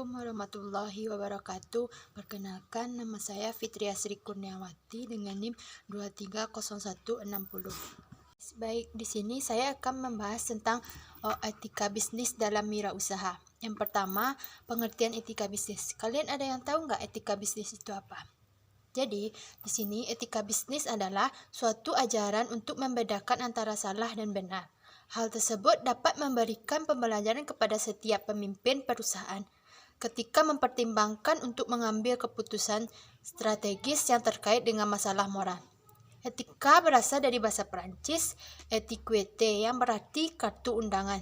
Assalamualaikum warahmatullahi wabarakatuh. Perkenalkan, nama saya Fitria Sri Kurniawati dengan NIM 230160. Baik, di sini saya akan membahas tentang etika bisnis dalam wirausaha. Yang pertama, pengertian etika bisnis. Kalian ada yang tahu nggak etika bisnis itu apa? Jadi, di sini etika bisnis adalah suatu ajaran untuk membedakan antara salah dan benar. Hal tersebut dapat memberikan pembelajaran kepada setiap pemimpin perusahaan ketika mempertimbangkan untuk mengambil keputusan strategis yang terkait dengan masalah moral. Etika berasal dari bahasa Perancis etiquette yang berarti kartu undangan.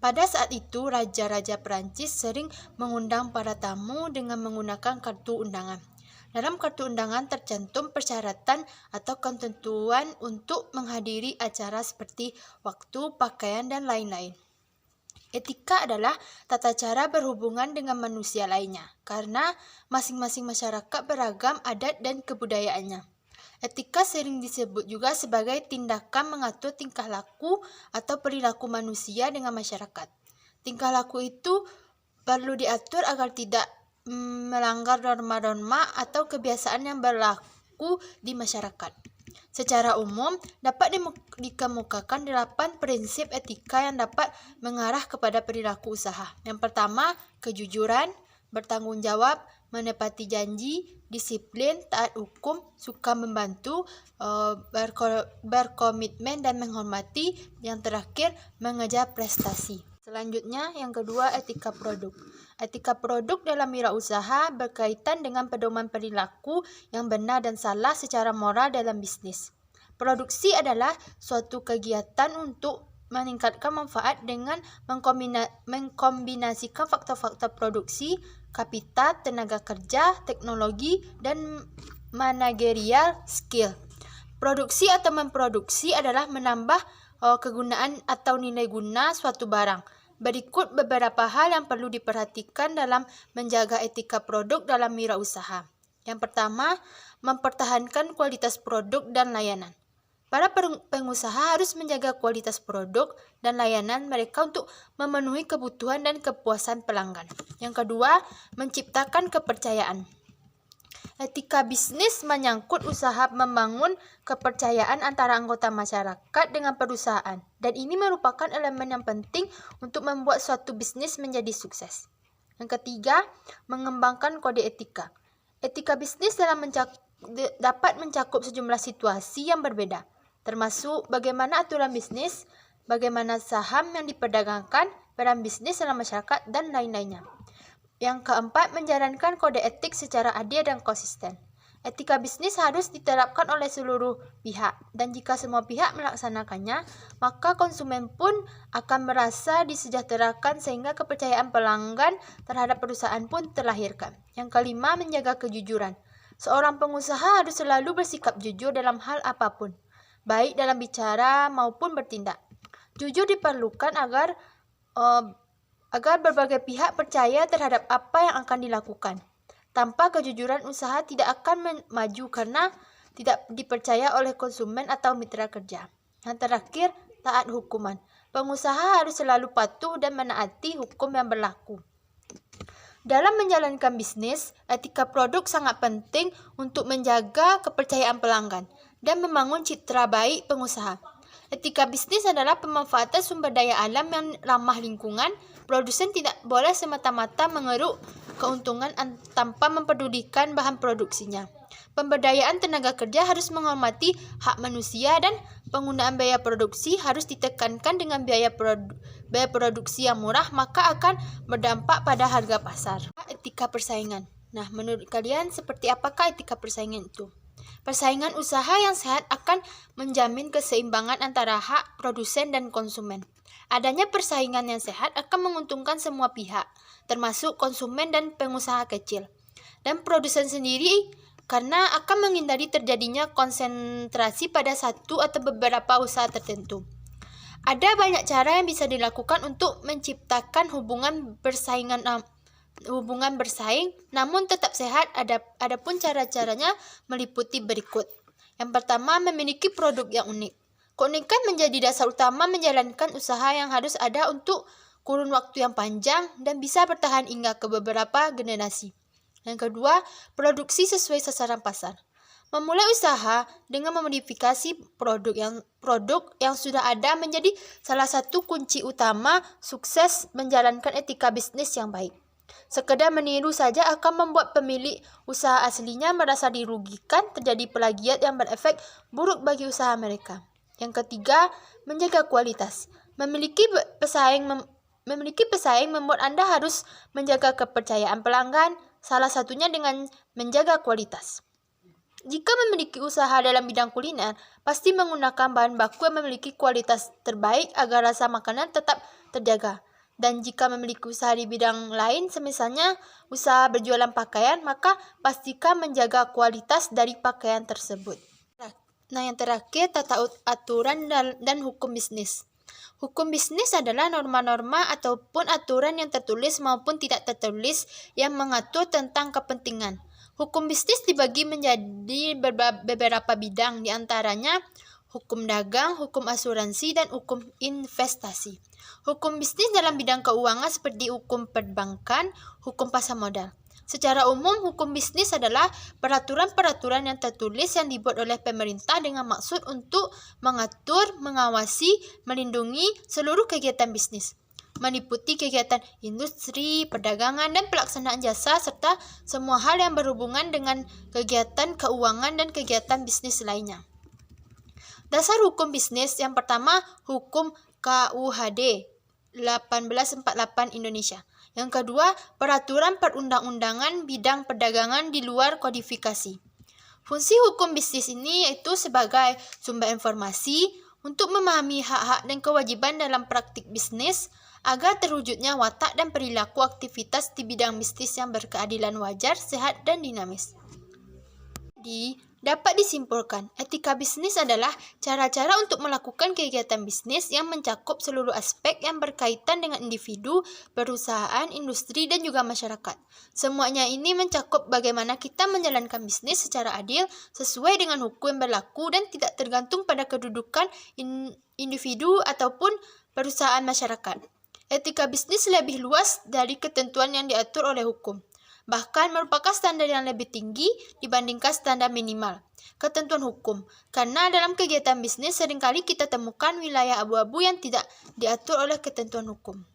Pada saat itu, raja-raja Perancis sering mengundang para tamu dengan menggunakan kartu undangan. Dalam kartu undangan tercantum persyaratan atau ketentuan untuk menghadiri acara seperti waktu, pakaian, dan lain-lain. Etika adalah tata cara berhubungan dengan manusia lainnya, karena masing-masing masyarakat beragam adat dan kebudayaannya. Etika sering disebut juga sebagai tindakan mengatur tingkah laku atau perilaku manusia dengan masyarakat. Tingkah laku itu perlu diatur agar tidak melanggar norma-norma atau kebiasaan yang berlaku di masyarakat. Secara umum, dapat dikemukakan 8 prinsip etika yang dapat mengarah kepada perilaku usaha. Yang pertama, kejujuran, bertanggung jawab, menepati janji, disiplin, taat hukum, suka membantu, berkomitmen dan menghormati. Yang terakhir, mengejar prestasi. Selanjutnya, yang kedua, etika produk. Etika produk dalam wirausaha berkaitan dengan pedoman perilaku yang benar dan salah secara moral dalam bisnis. Produksi adalah suatu kegiatan untuk meningkatkan manfaat dengan mengkombinasikan faktor-faktor produksi, kapital, tenaga kerja, teknologi, dan managerial skill. Produksi atau memproduksi adalah menambah kegunaan atau nilai guna suatu barang. Berikut beberapa hal yang perlu diperhatikan dalam menjaga etika produk dalam wirausaha. Yang pertama, mempertahankan kualitas produk dan layanan. Para pengusaha harus menjaga kualitas produk dan layanan mereka untuk memenuhi kebutuhan dan kepuasan pelanggan. Yang kedua, menciptakan kepercayaan. Etika bisnis menyangkut usaha membangun kepercayaan antara anggota masyarakat dengan perusahaan, dan ini merupakan elemen yang penting untuk membuat suatu bisnis menjadi sukses. Yang ketiga, mengembangkan kode etika. Etika bisnis dapat mencakup sejumlah situasi yang berbeda, termasuk bagaimana aturan bisnis, bagaimana saham yang diperdagangkan, peran bisnis dalam masyarakat, dan lain-lainnya. Yang keempat, menjalankan kode etik secara adil dan konsisten. Etika bisnis harus diterapkan oleh seluruh pihak, dan jika semua pihak melaksanakannya, maka konsumen pun akan merasa disejahterakan sehingga kepercayaan pelanggan terhadap perusahaan pun terlahirkan. Yang kelima, menjaga kejujuran. Seorang pengusaha harus selalu bersikap jujur dalam hal apapun, baik dalam bicara maupun bertindak. Jujur diperlukan agar berbagai pihak percaya terhadap apa yang akan dilakukan. Tanpa kejujuran, usaha tidak akan maju karena tidak dipercaya oleh konsumen atau mitra kerja. Yang terakhir, taat hukuman. Pengusaha harus selalu patuh dan menaati hukum yang berlaku. Dalam menjalankan bisnis, etika produk sangat penting untuk menjaga kepercayaan pelanggan dan membangun citra baik pengusaha. Etika bisnis adalah pemanfaatan sumber daya alam yang ramah lingkungan. Produsen tidak boleh semata-mata mengeruk keuntungan tanpa mempedulikan bahan produksinya. Pemberdayaan tenaga kerja harus menghormati hak manusia, dan penggunaan biaya produksi harus ditekankan dengan biaya produksi yang murah, maka akan berdampak pada harga pasar. Etika persaingan. Nah, menurut kalian seperti apakah etika persaingan itu? Persaingan usaha yang sehat akan menjamin keseimbangan antara hak produsen dan konsumen. Adanya persaingan yang sehat akan menguntungkan semua pihak, termasuk konsumen dan pengusaha kecil, dan produsen sendiri, karena akan menghindari terjadinya konsentrasi pada satu atau beberapa usaha tertentu. Ada banyak cara yang bisa dilakukan untuk menciptakan hubungan bersaing, namun tetap sehat. Adapun cara-caranya meliputi berikut. Yang pertama, memiliki produk yang unik. Keunikan menjadi dasar utama menjalankan usaha yang harus ada untuk kurun waktu yang panjang, dan bisa bertahan hingga ke beberapa generasi. Yang kedua, produksi sesuai sasaran pasar. Memulai usaha dengan memodifikasi produk yang sudah ada menjadi salah satu kunci utama sukses menjalankan etika bisnis yang baik. Sekedar meniru saja akan membuat pemilik usaha aslinya merasa dirugikan, terjadi plagiat yang berefek buruk bagi usaha mereka. Yang ketiga, menjaga kualitas. Memiliki pesaing membuat Anda harus menjaga kepercayaan pelanggan, salah satunya dengan menjaga kualitas. Jika memiliki usaha dalam bidang kuliner, pasti menggunakan bahan baku yang memiliki kualitas terbaik agar rasa makanan tetap terjaga. Dan jika memiliki usaha di bidang lain, misalnya usaha berjualan pakaian, maka pastikan menjaga kualitas dari pakaian tersebut. Nah, yang terakhir, tata aturan dan hukum bisnis. Hukum bisnis adalah norma-norma ataupun aturan yang tertulis maupun tidak tertulis yang mengatur tentang kepentingan. Hukum bisnis dibagi menjadi beberapa bidang, diantaranya hukum dagang, hukum asuransi, dan hukum investasi. Hukum bisnis dalam bidang keuangan seperti hukum perbankan, hukum pasar modal. Secara umum, hukum bisnis adalah peraturan-peraturan yang tertulis yang dibuat oleh pemerintah dengan maksud untuk mengatur, mengawasi, melindungi seluruh kegiatan bisnis, meliputi kegiatan industri, perdagangan, dan pelaksanaan jasa, serta semua hal yang berhubungan dengan kegiatan keuangan dan kegiatan bisnis lainnya. Dasar hukum bisnis yang pertama, hukum KUHD 1848 Indonesia. Yang kedua, peraturan perundang-undangan bidang perdagangan di luar kodifikasi. Fungsi hukum bisnis ini yaitu sebagai sumber informasi untuk memahami hak-hak dan kewajiban dalam praktik bisnis agar terwujudnya watak dan perilaku aktivitas di bidang bisnis yang berkeadilan, wajar, sehat, dan dinamis. Jadi, dapat disimpulkan, etika bisnis adalah cara-cara untuk melakukan kegiatan bisnis yang mencakup seluruh aspek yang berkaitan dengan individu, perusahaan, industri, dan juga masyarakat. Semuanya ini mencakup bagaimana kita menjalankan bisnis secara adil, sesuai dengan hukum yang berlaku, dan tidak tergantung pada kedudukan individu ataupun perusahaan masyarakat. Etika bisnis lebih luas dari ketentuan yang diatur oleh hukum. Bahkan merupakan standar yang lebih tinggi dibandingkan standar minimal ketentuan hukum. Karena dalam kegiatan bisnis seringkali kita temukan wilayah abu-abu yang tidak diatur oleh ketentuan hukum.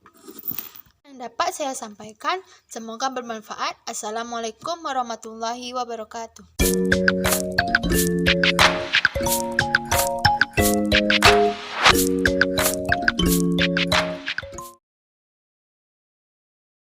Yang dapat saya sampaikan, semoga bermanfaat. Assalamualaikum warahmatullahi wabarakatuh.